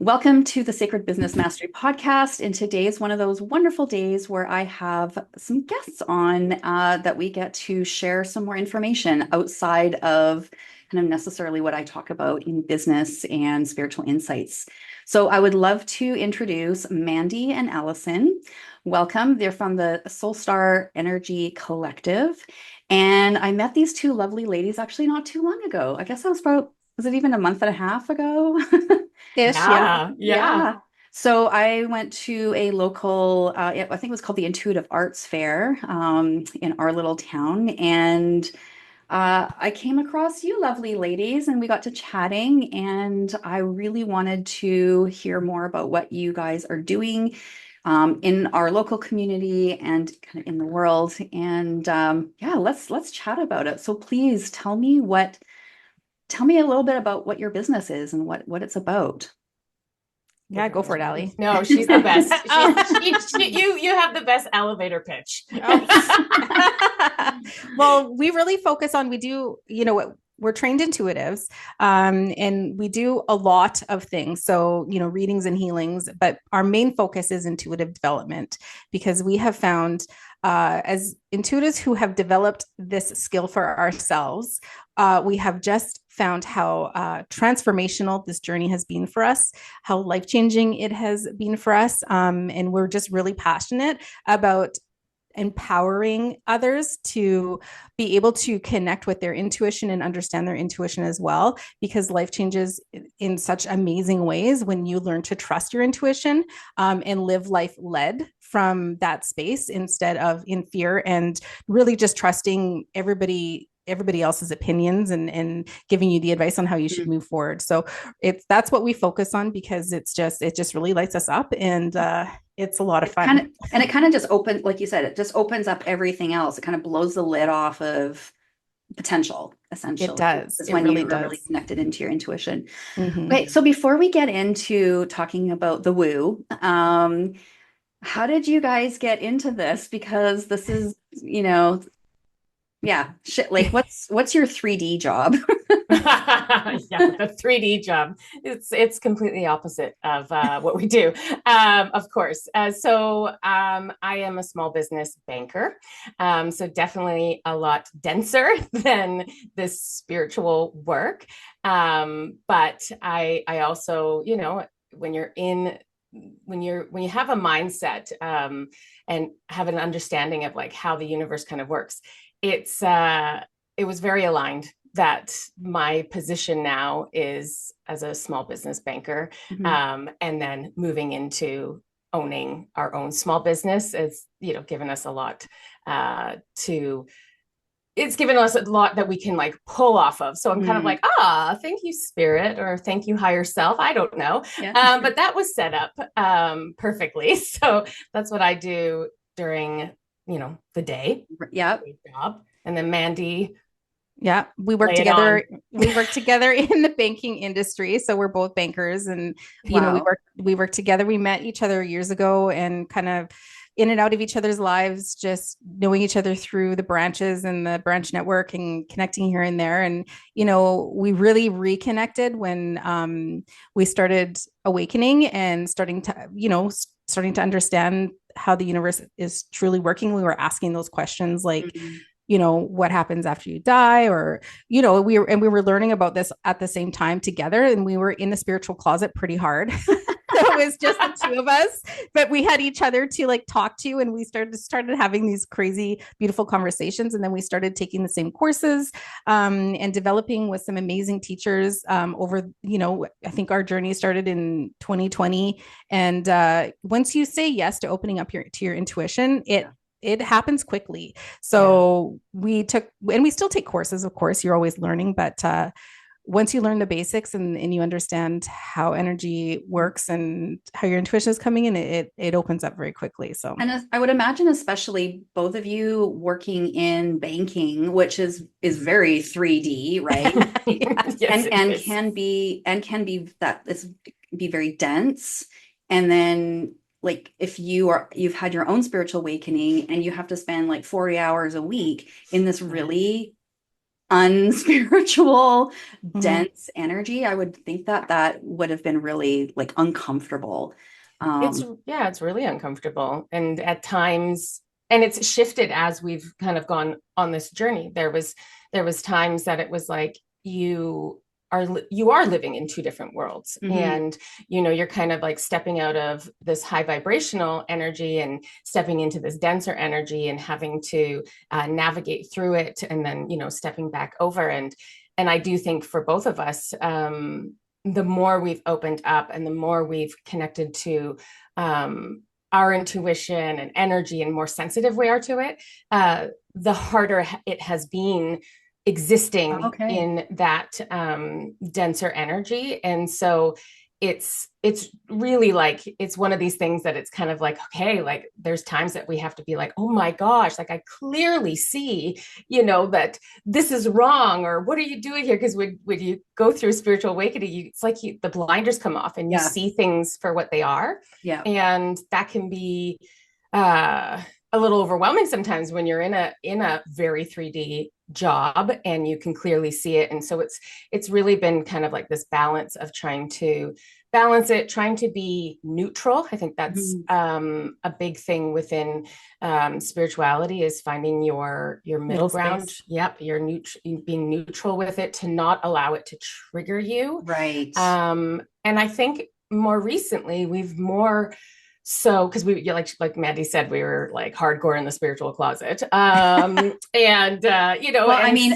Welcome to the Sacred Business Mastery Podcast. And today is one of those wonderful days where I have some guests on that we get to share some more information outside of kind of necessarily what I talk about in business and spiritual insights. So I would love to introduce Mandy and Allison. Welcome. They're from the Soulstar Energy Collective. And I met these two lovely ladies actually not too long ago. I guess that was it even a month and a half ago? Ish, yeah. Yeah. So I went to a local, I think it was called the Intuitive Arts Fair in our little town. And I came across you lovely ladies and we got to chatting. And I really wanted to hear more about what you guys are doing in our local community and kind of in the world. And yeah, let's chat about it. So please tell me a little bit about what your business is and what it's about. Yeah, go for it, Allie. No, she's the best. You have the best elevator pitch. Oh. Well, we really focus on, we're trained intuitives, and we do a lot of things. So, readings and healings, but our main focus is intuitive development because we have found as intuitives who have developed this skill for ourselves, we have just found how transformational this journey has been for us, how life-changing it has been for us. And we're just really passionate about empowering others to be able to connect with their intuition and understand their intuition as well, because life changes in such amazing ways when you learn to trust your intuition and live life led from that space instead of in fear, and really just trusting everybody else's opinions and giving you the advice on how you should move forward. So that's what we focus on because it just really lights us up, and it's a lot of fun. It kind of just opens, like you said, it just opens up everything else. It kind of blows the lid off of potential, essentially. It does. It's It when really you're does. really connected into your intuition. Mm-hmm. Okay, so before we get into talking about the woo, how did you guys get into this? Because this is, yeah, shit. Like, what's your 3D job? Yeah, the 3D job. It's completely opposite of what we do. Of course. I am a small business banker. So definitely a lot denser than this spiritual work. But I also, when you have a mindset and have an understanding of like how the universe kind of works, it was very aligned that my position now is as a small business banker, and then moving into owning our own small business has given us a lot it's given us a lot that we can like pull off of. So I'm kind of like, thank you, spirit, or thank you, higher self. I don't know. Yeah. But that was set up perfectly. So that's what I do during, the day. Yeah. Job. And then Mandy. Yeah, we work together. We work together in the banking industry. So we're both bankers, and we work together. We met each other years ago and kind of in and out of each other's lives, just knowing each other through the branches and the branch network and connecting here and there. And, we really reconnected when we started awakening and starting to understand how the universe is truly working. We were asking those questions like, what happens after you die, or, we were learning about this at the same time together, and we were in the spiritual closet pretty hard. So it was just the two of us, but we had each other to like talk to, and we started having these crazy, beautiful conversations. And then we started taking the same courses and developing with some amazing teachers over, I think our journey started in 2020. And once you say yes to opening up to your intuition, it happens quickly. So we still take courses, of course, you're always learning, but once you learn the basics and you understand how energy works and how your intuition is coming in, it opens up very quickly. So, and I would imagine, especially both of you working in banking, which is very 3D, right? Yes, and can be very dense. And then like if you've had your own spiritual awakening and you have to spend like 40 hours a week in this really unspiritual, Mhm. dense energy, I would think that that would have been really like uncomfortable. It's really uncomfortable. And at times, and it's shifted as we've kind of gone on this journey. There was times that it was like you are living in two different worlds, Mhm. and you're kind of like stepping out of this high vibrational energy and stepping into this denser energy and having to navigate through it, and then stepping back over. And I do think for both of us, the more we've opened up and the more we've connected to our intuition and energy and more sensitive we are to it, the harder it has been existing Okay. in that denser energy. And so it's really like it's one of these things that it's kind of like, okay, like there's times that we have to be like, oh my gosh, like I clearly see that this is wrong, or what are you doing here? Because when you go through spiritual awakening, it's like the blinders come off and you Yeah. see things for what they are. Yeah. And that can be a little overwhelming sometimes when you're in a very 3D job and you can clearly see it. And so it's really been kind of like this balance of trying to balance it, trying to be neutral. I think that's Mhm. a big thing within spirituality, is finding your middle Middle ground. space. Yep, you're being neutral with it, to not allow it to trigger you. Right. And I think more recently we've more so, because like Mandy said, we were like hardcore in the spiritual closet, and Well, and I mean,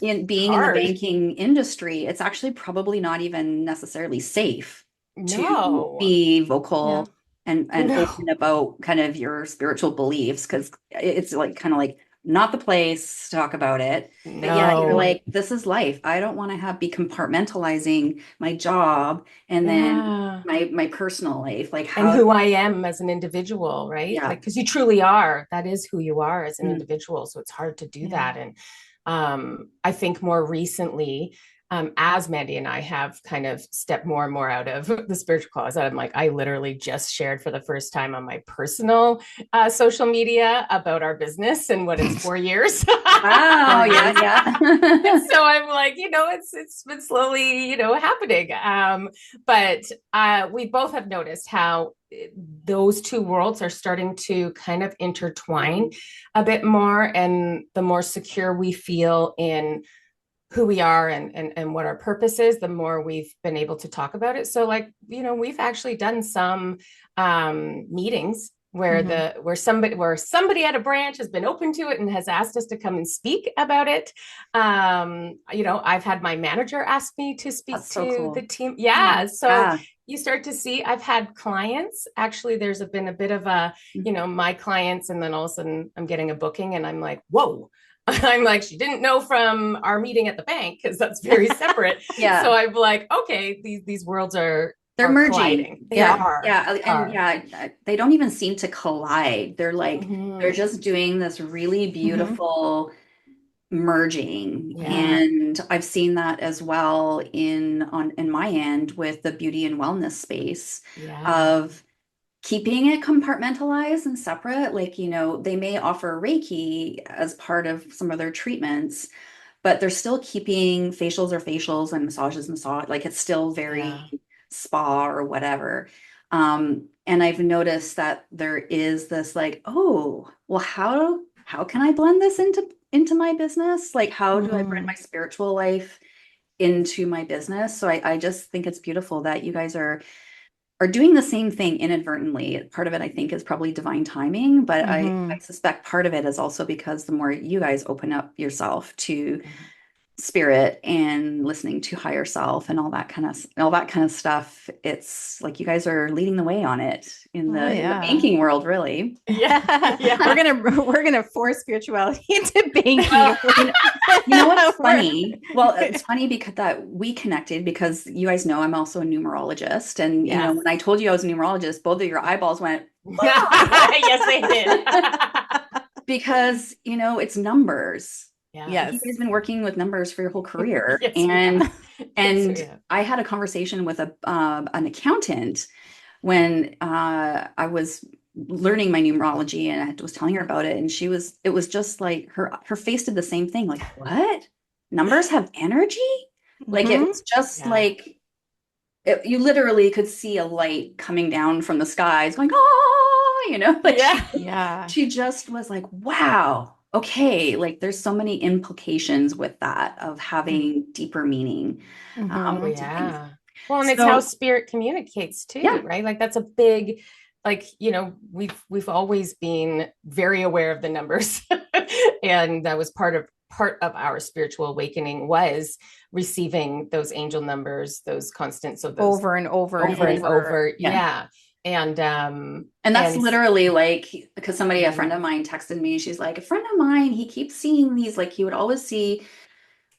in being in the hard. banking industry, it's actually probably not even necessarily safe to No, be Yeah. vocal and no, open about kind of your spiritual beliefs, because it's like kind of like not the place to talk about it. But yeah, you're no. like, this is life. I don't want to have be compartmentalizing my job and then Yeah. my personal life. Like And how, who I am as an individual, right? yeah. Like, because you truly are, that is who you are as an Mm. individual. So it's hard to do Yeah. that. And I think more recently, as Mandy and I have kind of stepped more and more out of the spiritual closet, I'm like, I literally just shared for the first time on my personal social media about our business and what it's 4 years. Wow, 4 years. yeah, And yeah. so I'm like, it's been slowly, happening. But we both have noticed how those two worlds are starting to kind of intertwine a bit more, and the more secure we feel in who we are and what our purpose is, the more we've been able to talk about it. So like, we've actually done some meetings where Mhm. somebody at a branch has been open to it and has asked us to come and speak about it. I've had my manager ask me to speak That's so to the cool. team. Yeah. Yeah. So Yeah. you start to see, I've had clients, actually, been a bit of a, my clients, and then all of a sudden I'm getting a booking and I'm like, whoa. I'm like, she didn't know from our meeting at the bank, because that's very separate. So Yeah. I'm like, okay, these worlds are They're are merging. colliding. They Yeah. are. Yeah. They And are. yeah, they don't even seem to collide. They're like, they're Mm-hmm. just doing this really Mhm. beautiful merging. Yeah. And I've seen that as well in my end with the beauty and wellness space Yeah. of keeping it compartmentalized and separate. Like, they may offer Reiki as part of some of their treatments, but they're still keeping facials or facials and massage. Like it's still Yeah. very spa or whatever. And I've noticed that there is this like, oh, well, how can I blend this into my business? Like, how do I bring Mhm. my spiritual life into my business? So I just think it's beautiful that you guys are doing the same thing inadvertently. Part of it, I think, is probably divine timing, but I Mhm. suspect part of it is also because the more you guys open up yourself to spirit and listening to higher self and all that kind of stuff, it's like you guys are leading the way on it in Oh the yeah. banking world, really. Yeah. we're Yeah. gonna we're gonna force spirituality into banking Well, if we're gonna what's we're funny? Well, it's funny because that we connected because you guys know I'm also a numerologist. And, Yes. when I told you I was a numerologist, both of your eyeballs went, Yes, they did. because, it's numbers. Yeah. Like you guys Yes. have been working with numbers for your whole career. Yes, we have. And Yes, we and have. I had a conversation with an accountant when I was learning my numerology, and I was telling her about it, and it was just like her face did the same thing, like, what? numbers have energy? Like it was just Yeah. like you literally could see a light coming down from the skies going, oh, like she just was like, wow, okay. Like there's so many implications with that of having deeper meaning to things. Well, and it's how So spirit communicates too, yeah, right? Like that's a big, like, we've always been very aware of the numbers. And that was part of our spiritual awakening, was receiving those angel numbers, those constants of those over and over over and over. Yeah. And that's literally like, because a friend of mine texted me, she's like, a friend of mine, he keeps seeing these, like he would always see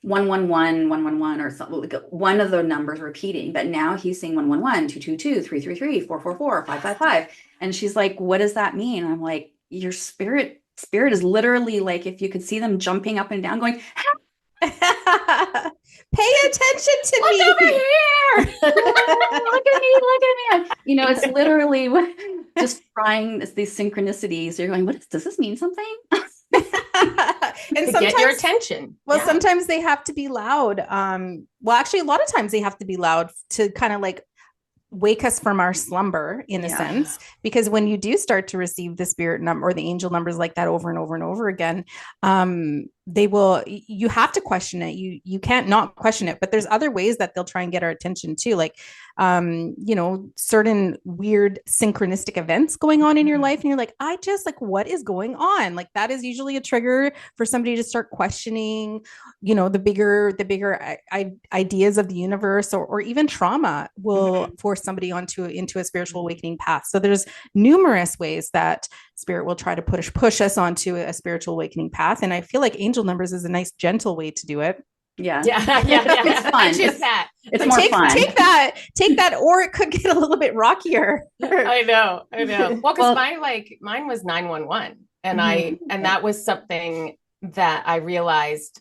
111, 111, or something, like one of the numbers repeating, but now he's saying 111, 222, 333, 444, 555. And she's like, what does that mean? I'm like, your spirit is literally like, if you could see them jumping up and down going, pay attention to me. Look over here. Look at me, look at me. It's literally just trying these synchronicities. You're going, does this mean something? And to get your attention. Well, sometimes they have to be loud. Well, actually, a lot of times they have to be loud to kind of like wake us from our slumber in a sense, because when you do start to receive the spirit number or the angel numbers like that over and over and over again, you have to question it. You can't not question it, but there's other ways that they'll try and get our attention too. Like, certain weird synchronistic events going on in your life. And you're like, what is going on? Like that is usually a trigger for somebody to start questioning, the bigger ideas of the universe, or even trauma will force somebody into a spiritual awakening path. So there's numerous ways that spirit will try to push us onto a spiritual awakening path. And I feel like angel numbers is a nice, gentle way to do it. Yeah. It's fun. It's more fun. Take that, or it could get a little bit rockier. I know. Well, because mine was 911, and that was something that I realized,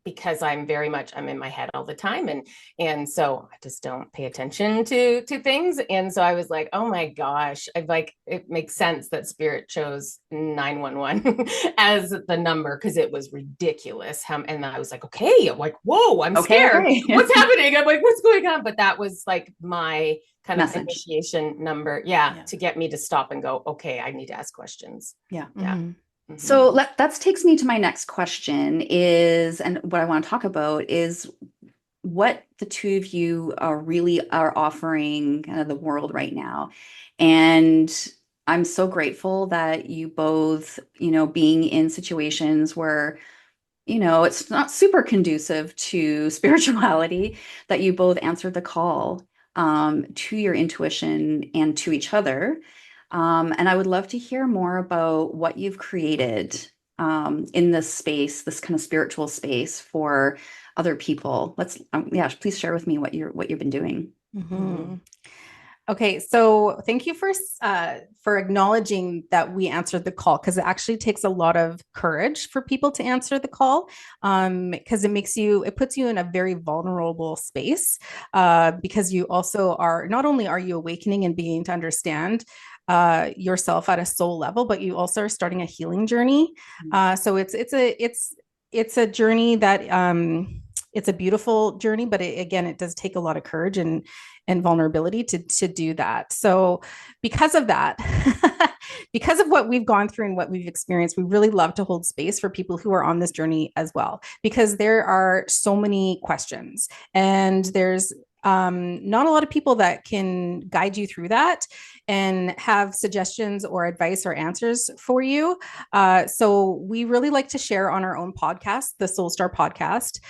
because I'm in my head all the time, and so I just don't pay attention to things. And so I was like, oh my gosh, it makes sense that spirit chose 911 as the number, because it was ridiculous. And I was like, okay, I'm like, whoa, I'm scared. Okay. What's happening? I'm like, what's going on? But that was like my kind of initiation number, to get me to stop and go, okay, I need to ask questions. So that takes me to my next question and what I want to talk about is what the two of you are offering the world right now. And I'm so grateful that you both, being in situations where, it's not super conducive to spirituality, that you both answered the call to your intuition and to each other. And I would love to hear more about what you've created in this space, this kind of spiritual space for other people. Please share with me what you've been doing. Okay, so thank you for acknowledging that we answered the call, because it actually takes a lot of courage for people to answer the call, because it puts you in a very vulnerable space, because you also not only are you awakening and beginning to understand yourself at a soul level, but you also are starting a healing journey. So it's a journey that it's a beautiful journey, but it does take a lot of courage and vulnerability to do that. So because of that, because of what we've gone through and what we've experienced, we really love to hold space for people who are on this journey as well, because there are so many questions, and there's not a lot of people that can guide you through that and have suggestions or advice or answers for you. So we really like to share on our own podcast, the Soulstar podcast,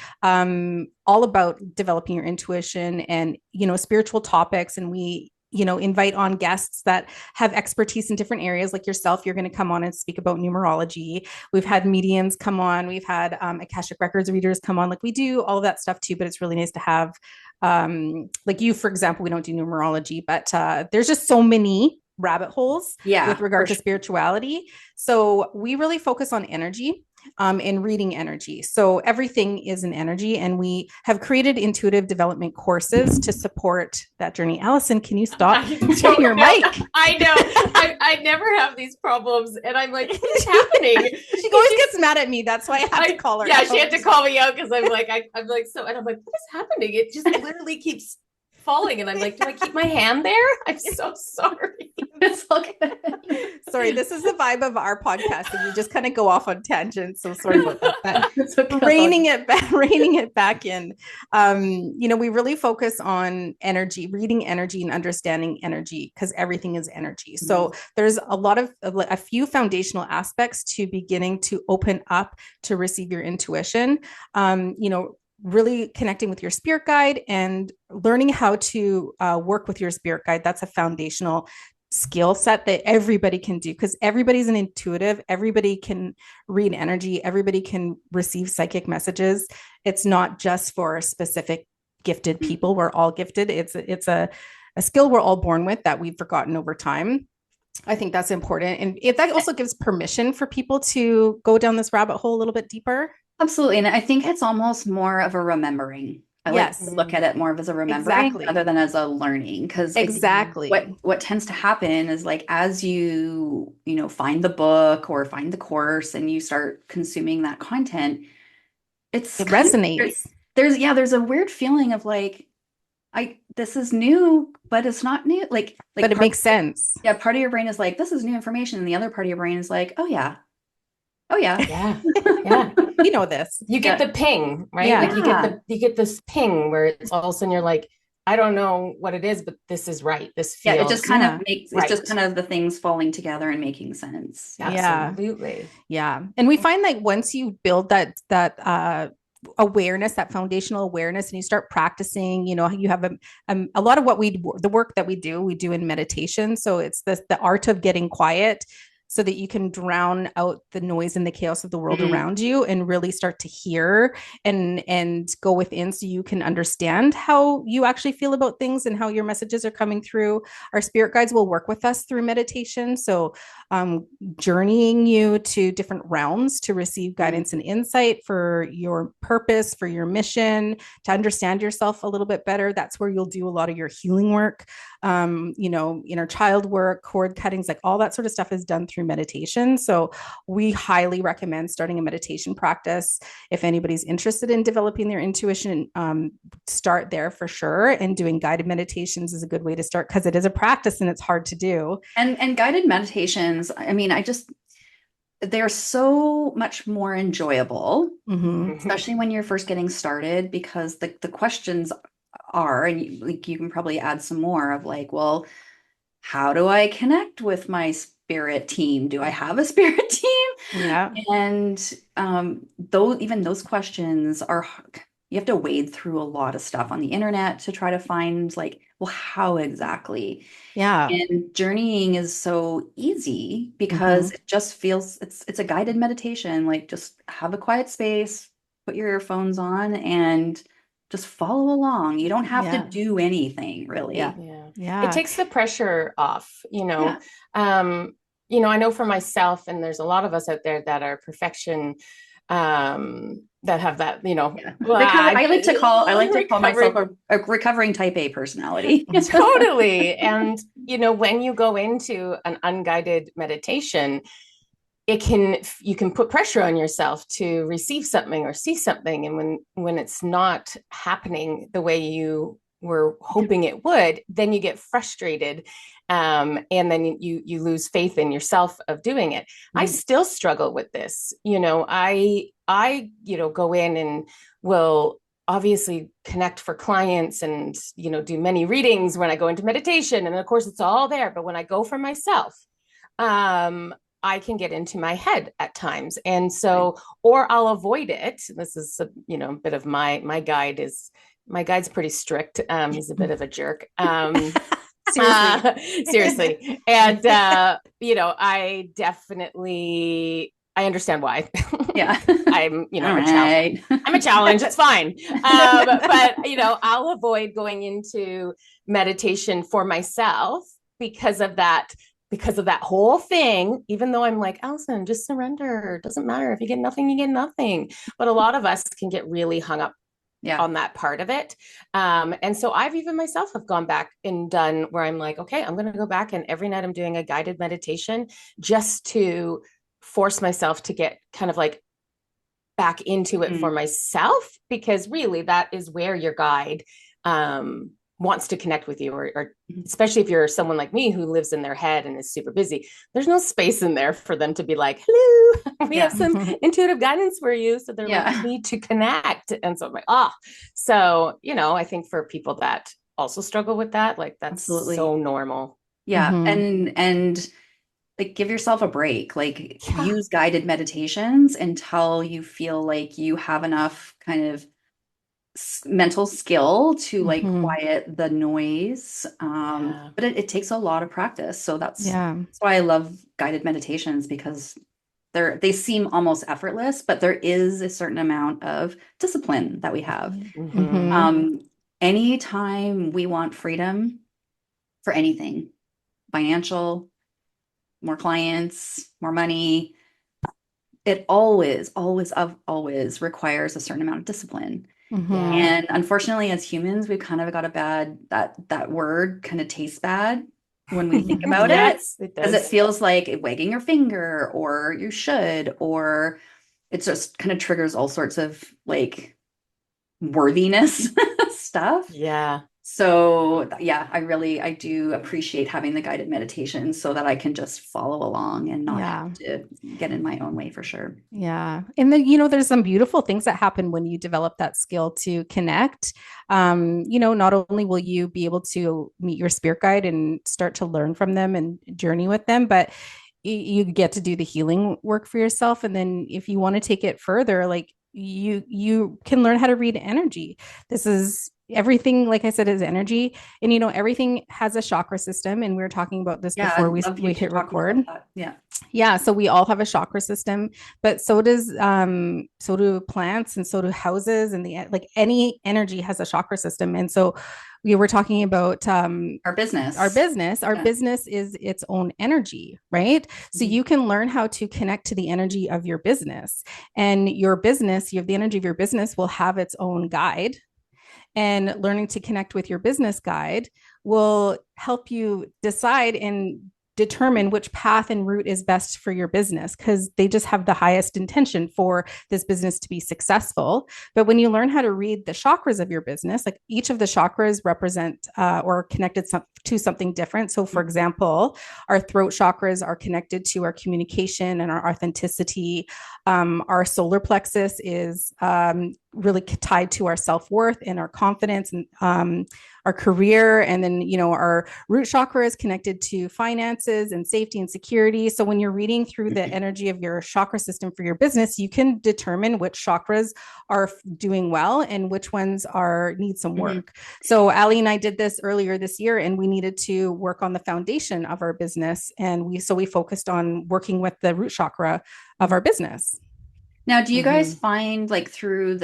all about developing your intuition and, spiritual topics. And we, invite on guests that have expertise in different areas, like yourself. You're going to come on and speak about numerology. We've had mediums come on. We've had Akashic Records readers come on. Like, we do all of that stuff too, but it's really nice to have, like you, for example, we don't do numerology, but there's just so many rabbit holes with regard to spirituality. So we really focus on energy. and reading energy. So everything is an energy, and we have created intuitive development courses to support that journey. Allison, can you stop hitting your mic? I know. I never have these problems, and I'm like, what is happening? She always gets mad at me. That's why I have to call her. Yeah, she had to call me out because I'm like, I'm like, so, and I'm like, what is happening? It just literally keeps falling, and I'm like, do I keep my hand there? I'm so sorry. It's okay. Sorry, this is the vibe of our podcast, and we just kind of go off on tangents. So sorry about that. Okay. Reining it back in. We really focus on energy, reading energy, and understanding energy, because everything is energy. So there's a few foundational aspects to beginning to open up to receive your intuition. Really connecting with your spirit guide and learning how to work with your spirit guide. That's a foundational skill set that everybody can do, because everybody's an intuitive. Everybody can read energy. Everybody can receive psychic messages. It's not just for specific gifted people. We're all gifted. It's a skill we're all born with that we've forgotten over time. I think that's important. And that also gives permission for people to go down this rabbit hole a little bit deeper. Absolutely. And I think it's almost more of a remembering. I like to look at it more of as a remembering rather than as a learning. Because what tends to happen is, like, as you find the book or find the course and you start consuming that content, it resonates. There's a weird feeling of like, this is new, but it's not new. Like but it makes sense. Yeah, part of your brain is like, this is new information, and the other part of your brain is like, oh yeah. Yeah. You know this. You get the ping, right? Yeah. Like you get this ping where it's all of a sudden you're like, I don't know what it is, but this is right. This feels it just kind of makes it's just kind of the things falling together and making sense. Absolutely. Yeah. And we find that once you build that awareness, that foundational awareness, and you start practicing, you have a lot of the work that we do in meditation. So it's the art of getting quiet, so that you can drown out the noise and the chaos of the world around you and really start to hear and go within, so you can understand how you actually feel about things and how your messages are coming through. Our spirit guides will work with us through meditation. So journeying you to different realms to receive guidance and insight for your purpose, for your mission, to understand yourself a little bit better. That's where you'll do a lot of your healing work. Inner child work, cord cuttings, like all that sort of stuff is done through meditation. So we highly recommend starting a meditation practice. If anybody's interested in developing their intuition, start there for sure. And doing guided meditations is a good way to start, because it is a practice and it's hard to do. And guided meditations, I mean, they're so much more enjoyable, especially when you're first getting started, because the questions are, and you can probably add some more of like, well, how do I connect with my spirit team? Do I have a spirit team? Yeah. And those questions you have to wade through a lot of stuff on the internet to try to find, like, well, how exactly? Yeah. And journeying is so easy because it just feels it's a guided meditation. Like, just have a quiet space, put your earphones on, and just follow along. You don't have to do anything, really. Yeah. It takes the pressure off, I know for myself, and there's a lot of us out there that are perfection, that have that, I like to call myself a recovering type A personality. Totally. And, when you go into an unguided meditation, you can put pressure on yourself to receive something or see something. And when it's not happening the way you were hoping it would, then you get frustrated. And then you lose faith in yourself of doing it. I still struggle with this. I go in and will obviously connect for clients and, do many readings when I go into meditation. And of course it's all there. But when I go for myself, I can get into my head at times. And so, or I'll avoid it. This is a bit of my guide's pretty strict. He's a bit of a jerk. Seriously. And, I definitely, I understand why. Yeah. I'm, I'm a challenge. It's fine. But, I'll avoid going into meditation for myself because of that because of that whole thing, even though I'm like, Allison, just surrender. It doesn't matter. If you get nothing, you get nothing. But a lot of us can get really hung up on that part of it. And so I've even myself have gone back and done where I'm like, okay, I'm going to go back and every night I'm doing a guided meditation just to force myself to get kind of like back into it for myself, because really that is where your guide wants to connect with you, or especially if you're someone like me who lives in their head and is super busy, there's no space in there for them to be like, hello, we have some intuitive guidance for you. So they're like, you need to connect. And so I'm like, so, I think for people that also struggle with that, like that's so normal. Yeah. And like, give yourself a break, like use guided meditations until you feel like you have enough kind of mental skill to like quiet the noise. But it takes a lot of practice. So that's why I love guided meditations, because they seem almost effortless, but there is a certain amount of discipline that we have. Anytime we want freedom for anything, financial, more clients, more money, it always requires a certain amount of discipline. And unfortunately, as humans, we've kind of got a bad, that word kind of tastes bad when we think about it, because it feels like wagging your finger, or you should, or it just kind of triggers all sorts of like worthiness stuff. So I do appreciate having the guided meditation so that I can just follow along and not have to get in my own way, for sure. Yeah. And then, there's some beautiful things that happen when you develop that skill to connect. Not only will you be able to meet your spirit guide and start to learn from them and journey with them, but you get to do the healing work for yourself. And then if you want to take it further, like you can learn how to read energy. This is everything, like I said, is energy. And everything has a chakra system, and we were talking about this before we hit record. So we all have a chakra system, but so do plants, and so do houses, and any energy has a chakra system. And so we were talking about our business is its own energy, right? So you can learn how to connect to the energy of your business, and your business, the energy of your business will have its own guide. And learning to connect with your business guide will help you decide and determine which path and route is best for your business, because they just have the highest intention for this business to be successful. But when you learn how to read the chakras of your business, like each of the chakras represent or connected to something different. So for example, our throat chakras are connected to our communication and our authenticity. Our solar plexus is really tied to our self-worth and our confidence and our career. And then, our root chakra is connected to finances and safety and security. So when you're reading through the energy of your chakra system for your business, you can determine which chakras are doing well and which ones need some work. So Ali and I did this earlier this year, and we needed to work on the foundation of our business. And we focused on working with the root chakra of our business. Now, do you guys find, like, through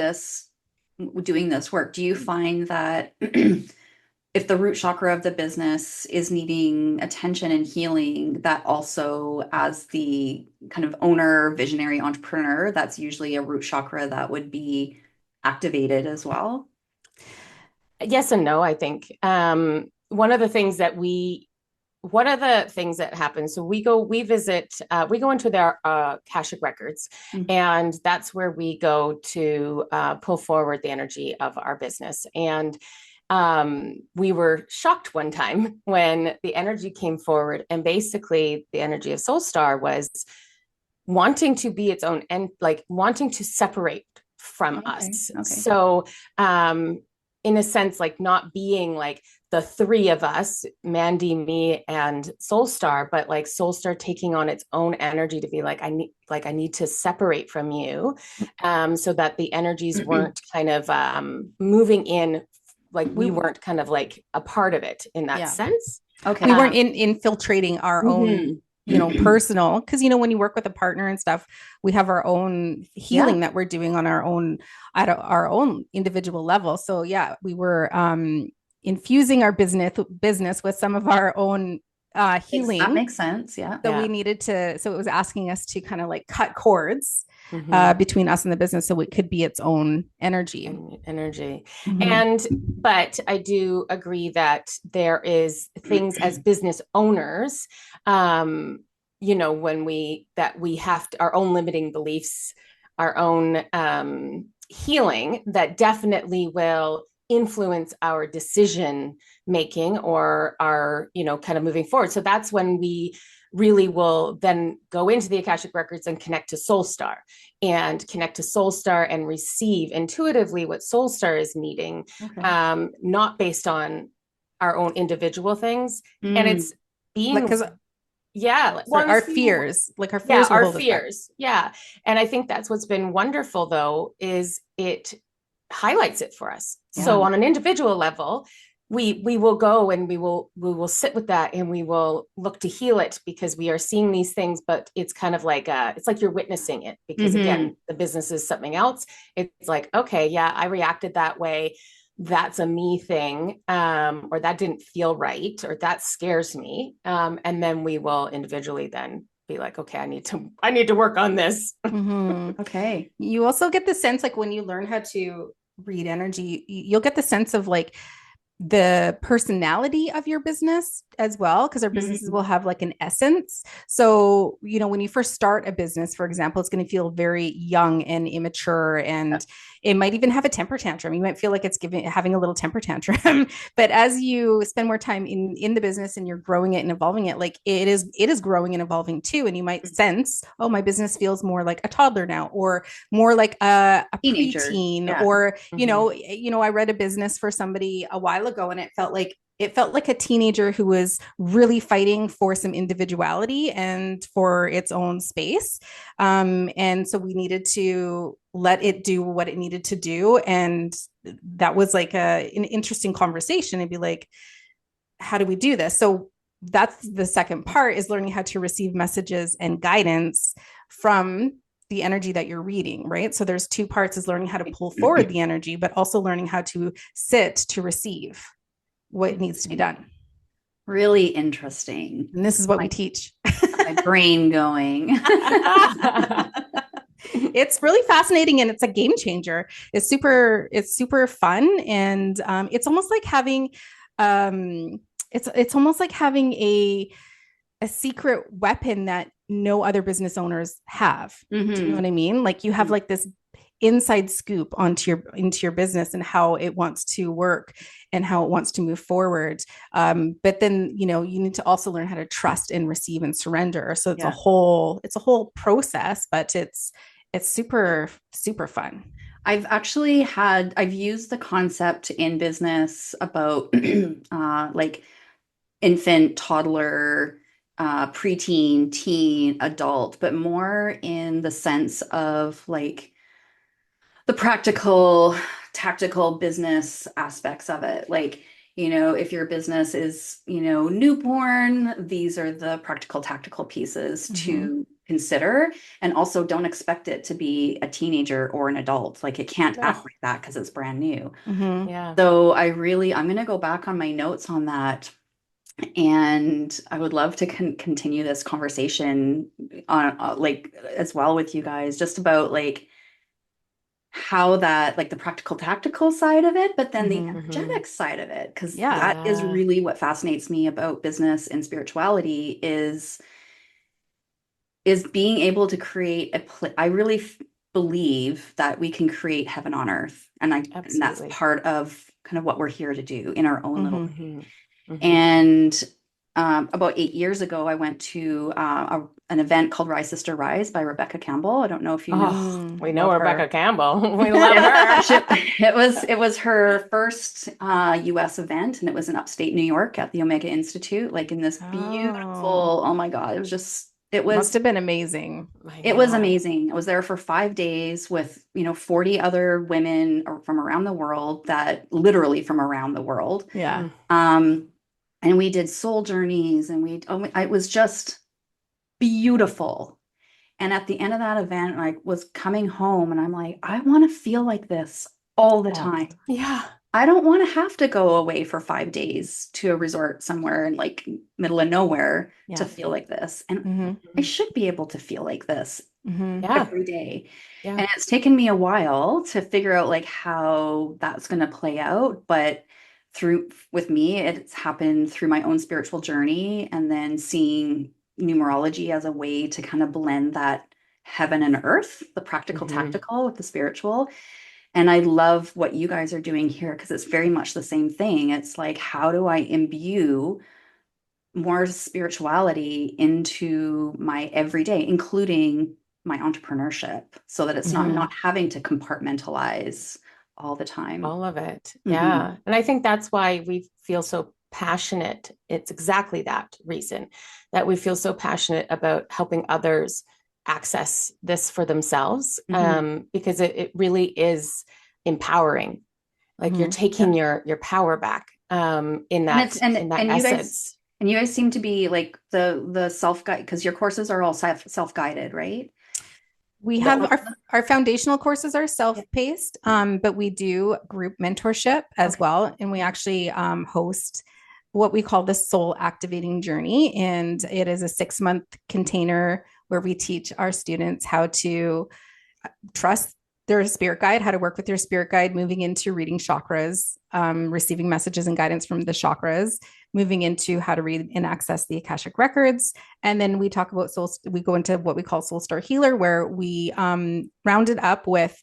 doing this work, do you find that if the root chakra of the business is needing attention and healing, that also, as the kind of owner, visionary entrepreneur, that's usually a root chakra that would be activated as well? Yes and no, I think. One of the things that happens, so we go into their Akashic Records, and that's where we go to pull forward the energy of our business. And we were shocked one time when the energy came forward, and basically the energy of Soulstar was wanting to be its own and like wanting to separate from us. So in a sense, like not being like the three of us, Mandy, me, and Soulstar, but like Soulstar taking on its own energy to be like, I need to separate from you, so that the energies weren't kind of moving in, like we weren't kind of like a part of it in that sense. We weren't infiltrating our own personal, because when you work with a partner and stuff, we have our own healing that we're doing on our own at our own individual level. So we were infusing our business with some of our own healing. That makes sense. Yeah. So we needed to, so it was asking us to kind of like cut cords between us and the business so it could be its own energy. But I do agree that there is things as business owners, when we have our own limiting beliefs, our own healing that definitely will influence our decision making or our, kind of moving forward. So that's when we really will then go into the Akashic Records and connect to Soulstar and receive intuitively what Soulstar is needing, not based on our own individual things. And it's being because our fears. Yeah. And I think that's what's been wonderful though, is it highlights it for us. So on an individual level, we will go and we will sit with that and we will look to heal it because we are seeing these things, but it's kind of like it's like you're witnessing it because again, the business is something else. It's like, okay, yeah, I reacted that way. That's a me thing, or that didn't feel right, or that scares me. And then we will individually then be like, okay, I need to work on this. Okay. You also get the sense, like when you learn how to read energy, you'll get the sense of like the personality of your business as well, because our businesses will have like an essence. So, when you first start a business, for example, it's going to feel very young and immature, and it might even have a temper tantrum. You might feel like it's having a little temper tantrum. But as you spend more time in the business and you're growing it and evolving it, like it is growing and evolving too. And you might sense, oh, my business feels more like a toddler now, or more like a preteen, or I read a business for somebody a while ago, and it felt like a teenager who was really fighting for some individuality and for its own space. And so we needed to let it do what it needed to do. And that was like an interesting conversation. It'd be like, how do we do this? So that's the second part, is learning how to receive messages and guidance from the energy that you're reading, right? So there's two parts, is learning how to pull forward the energy, but also learning how to sit to receive what needs to be done. Really interesting. And this is what we teach. My brain going. It's really fascinating, and it's a game changer. It's super fun, and it's almost like having it's almost like having a secret weapon that no other business owners have. Do you know what I mean? Like you have like this inside scoop into your business and how it wants to work and how it wants to move forward. But then, you need to also learn how to trust and receive and surrender. So it's a whole process, but it's super, super fun. I've used the concept in business about like infant, toddler, preteen, teen, adult, but more in the sense of like the practical, tactical business aspects of it. Like, if your business is, newborn, these are the practical, tactical pieces to consider. And also don't expect it to be a teenager or an adult. Like it can't act like that because it's brand new. Yeah. So I'm going to go back on my notes on that. And I would love to continue this conversation on like as well with you guys, just about like how that, like the practical tactical side of it, but then the energetic side of it, because that is really what fascinates me about business and spirituality is being able to create I really believe that we can create heaven on earth, and that's part of kind of what we're here to do in our own little way. And about 8 years ago, I went to an event called Rise Sister Rise by Rebecca Campbell. I don't know if you know. We know Rebecca Campbell. We love her. It was her first US event, and it was in upstate New York at the Omega Institute, like in this beautiful, oh my God, it must have been amazing. It was amazing. I was there for 5 days with, 40 other women from around the world, literally from around the world. Yeah. And we did soul journeys, and it was just beautiful. And at the end of that event, I was coming home and I'm like, I want to feel like this all the time. Yeah. I don't want to have to go away for 5 days to a resort somewhere in like middle of nowhere to feel like this. And I should be able to feel like this Yeah. every day. Yeah. And it's taken me a while to figure out like how that's going to play out. But through with me, it's happened through my own spiritual journey and then seeing numerology as a way to kind of blend that heaven and earth, the practical, tactical with the spiritual. And I love what you guys are doing here because it's very much the same thing. It's like, how do I imbue more spirituality into my everyday, including my entrepreneurship, so that it's not having to compartmentalize all the time. All of it. Yeah. And I think that's why we feel so passionate. It's exactly that reason that we feel so passionate about helping others access this for themselves, because it really is empowering. Like you're taking your power back in that essence. You guys seem to be like the self-guide, because your courses are all self-guided, right? We have our foundational courses are self-paced, but we do group mentorship as well. And we actually host what we call the soul activating journey. And it is a 6-month container where we teach our students how to trust their spirit guide, how to work with their spirit guide, moving into reading chakras, receiving messages and guidance from the chakras, moving into how to read and access the Akashic Records. And then we talk about we go into what we call Soulstar Healer, where we round it up with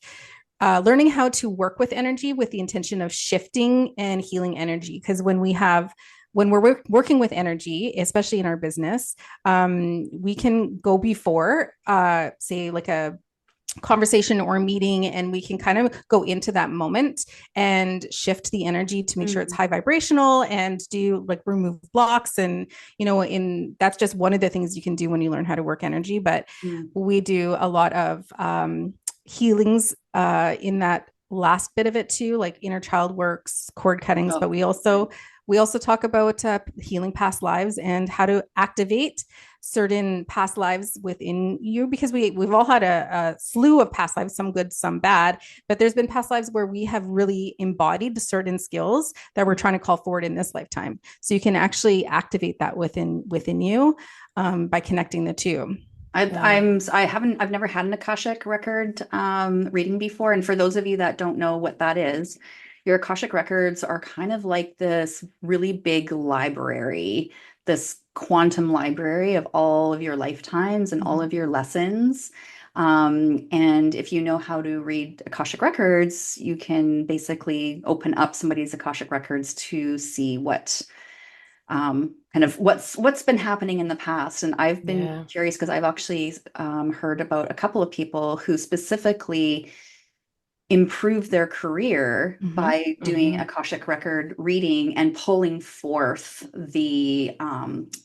learning how to work with energy with the intention of shifting and healing energy. Because when we're working with energy, especially in our business, we can go before, say, like a conversation or meeting, and we can kind of go into that moment and shift the energy to make sure it's high vibrational and do like remove blocks. And that's just one of the things you can do when you learn how to work energy. But we do a lot of healings in that last bit of it too, like inner child works, cord cuttings. But we also talk about healing past lives and how to activate certain past lives within you, because we've all had a slew of past lives, some good, some bad, but there's been past lives where we have really embodied certain skills that we're trying to call forward in this lifetime. So you can actually activate that within you by connecting the two. I've never had an Akashic record reading before. And for those of you that don't know what that is, your Akashic records are kind of like this really big library, this quantum library of all of your lifetimes and all of your lessons. And if you know how to read Akashic records, you can basically open up somebody's Akashic records to see what kind of what's been happening in the past. And I've been curious because I've actually heard about a couple of people who specifically improve their career by doing Akashic record reading and pulling forth the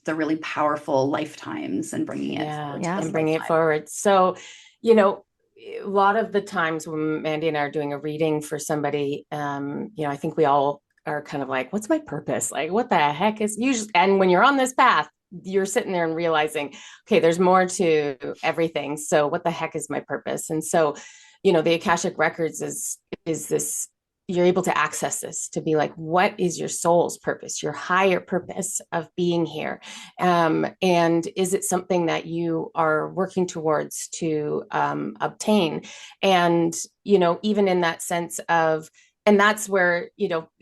really powerful lifetimes and bringing it forward. So, a lot of the times when Mandy and I are doing a reading for somebody, I think we all are kind of like, what's my purpose? Like, what the heck is usually, and when you're on this path, you're sitting there and realizing, okay, there's more to everything. So what the heck is my purpose? And so, the Akashic Records is this, you're able to access this to be like, what is your soul's purpose, your higher purpose of being here? And is it something that you are working towards to obtain? And, even in that sense of, and that's where,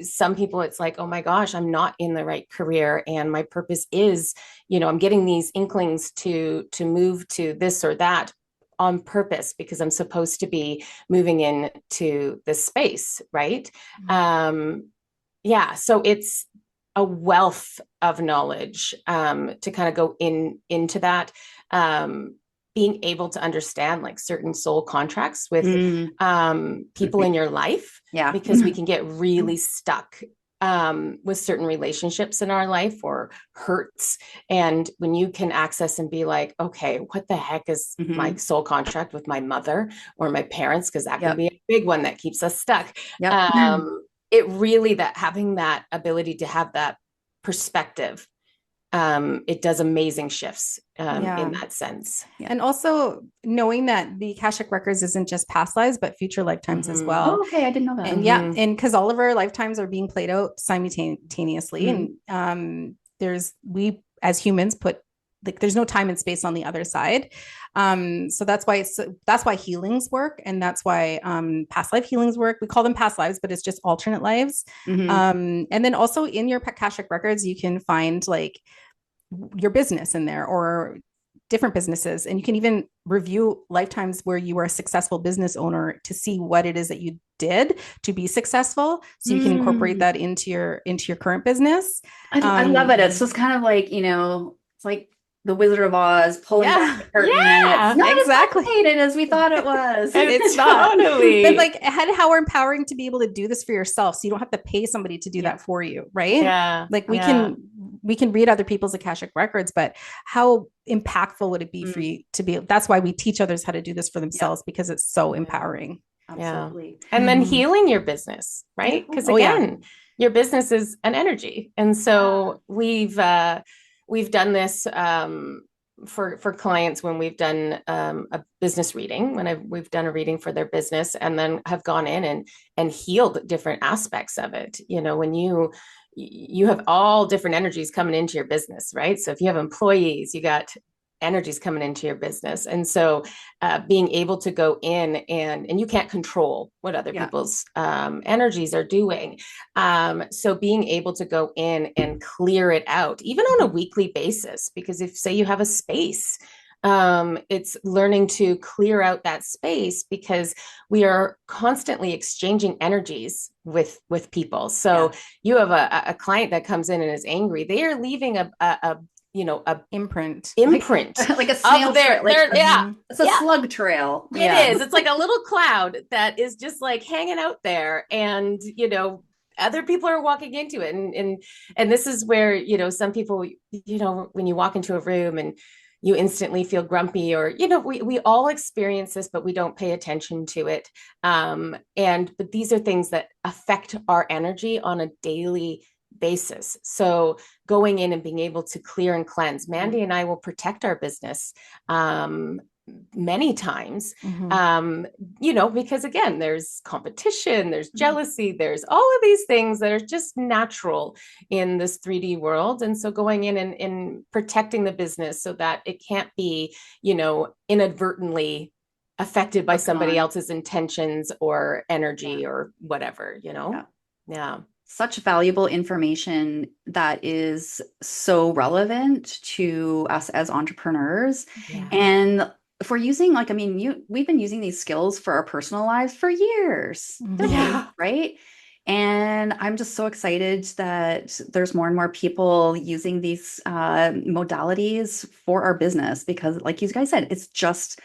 some people, it's like, oh my gosh, I'm not in the right career. And my purpose is, I'm getting these inklings to move to this or that on purpose because I'm supposed to be moving into this space, right? So it's a wealth of knowledge to kind of go into that, being able to understand like certain soul contracts with people in your life, because we can get really stuck with certain relationships in our life or hurts. And when you can access and be like, okay, what the heck is my soul contract with my mother or my parents? Because that can be a big one that keeps us stuck. It really, that having that ability to have that perspective it does amazing shifts in that sense. Yeah. And also knowing that the Akashic Records isn't just past lives, but future lifetimes as well. Oh, okay. I didn't know that. And and because all of our lifetimes are being played out simultaneously. And we as humans put, like, there's no time and space on the other side. So that's why healings work. And that's why past life healings work. We call them past lives, but it's just alternate lives. And then also in your Akashic Records, you can find like your business in there or different businesses. And you can even review lifetimes where you were a successful business owner to see what it is that you did to be successful. So you can incorporate that into your current business. I love it. It's just kind of like, it's like the Wizard of Oz pulling back the curtain. Yeah, it's not exactly as complicated as we thought it was. It's not. Totally. But like, how empowering to be able to do this for yourself, so you don't have to pay somebody to do that for you, right? Yeah. Like we can read other people's Akashic Records, but how impactful would it be for you to be? That's why we teach others how to do this for themselves, because it's so empowering. Absolutely. And then healing your business, right? Because again, your business is an energy, and so we've done this for clients when we've done a business reading, we've done a reading for their business, and then have gone in and healed different aspects of it. When you have all different energies coming into your business, right? So if you have employees, you got energies coming into your business. And so being able to go in and you can't control what other people's energies are doing. So being able to go in and clear it out, even on a weekly basis, because if, say, you have a space, it's learning to clear out that space, because we are constantly exchanging energies with people. So you have a client that comes in and is angry. They are leaving a imprint like a snail trail. It's a slug trail. It is. It's like a little cloud that is just like hanging out there, and other people are walking into it, and this is where some people, when you walk into a room and you instantly feel grumpy, or we all experience this, but we don't pay attention to it. But these are things that affect our energy on a daily basis. So going in and being able to clear and cleanse. Mandy and I will protect our business many times, because again, there's competition, there's jealousy, there's all of these things that are just natural in this 3D world. And so going in and protecting the business so that it can't be, inadvertently affected by somebody else's intentions or energy or whatever, Such valuable information that is so relevant to us as entrepreneurs. And if we're using, we've been using these skills for our personal lives for years, right? And I'm just so excited that there's more and more people using these modalities for our business, because like you guys said, it's just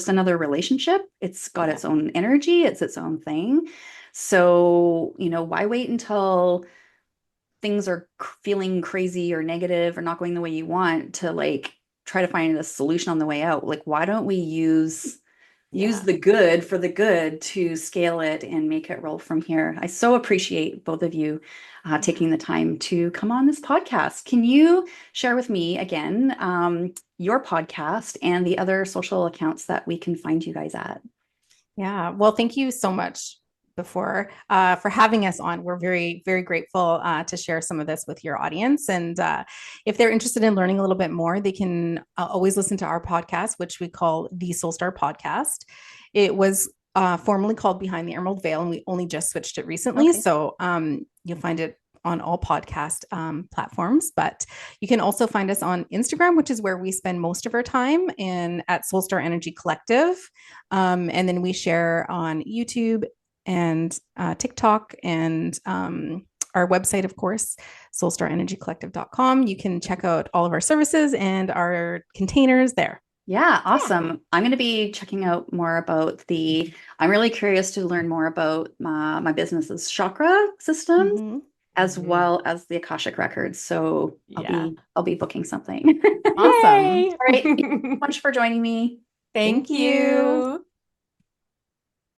another relationship. It's got its own energy. It's its own thing. So, why wait until things are feeling crazy or negative or not going the way you want to try to find a solution on the way out? Like, why don't we use the good for the good to scale it and make it roll from here? I so appreciate both of you taking the time to come on this podcast. Can you share with me again your podcast and the other social accounts that we can find you guys at? Yeah, well, thank you so much for having us on. We're very, very grateful to share some of this with your audience. And if they're interested in learning a little bit more, they can always listen to our podcast, which we call the Soulstar Podcast. It was formerly called Behind the Emerald Veil, and we only just switched it recently. Okay. So you'll find it on all podcast platforms, but you can also find us on Instagram, which is where we spend most of our time, and at Soulstar Energy Collective. And then we share on YouTube and TikTok, and our website, of course, soulstarenergycollective.com. You can check out all of our services and our containers there. Yeah, awesome. Yeah. I'm going to be checking out more about I'm really curious to learn more about my business's chakra systems, as well as the Akashic Records. So I'll be booking something. Awesome. All right. Thank you so much for joining me. Thank you.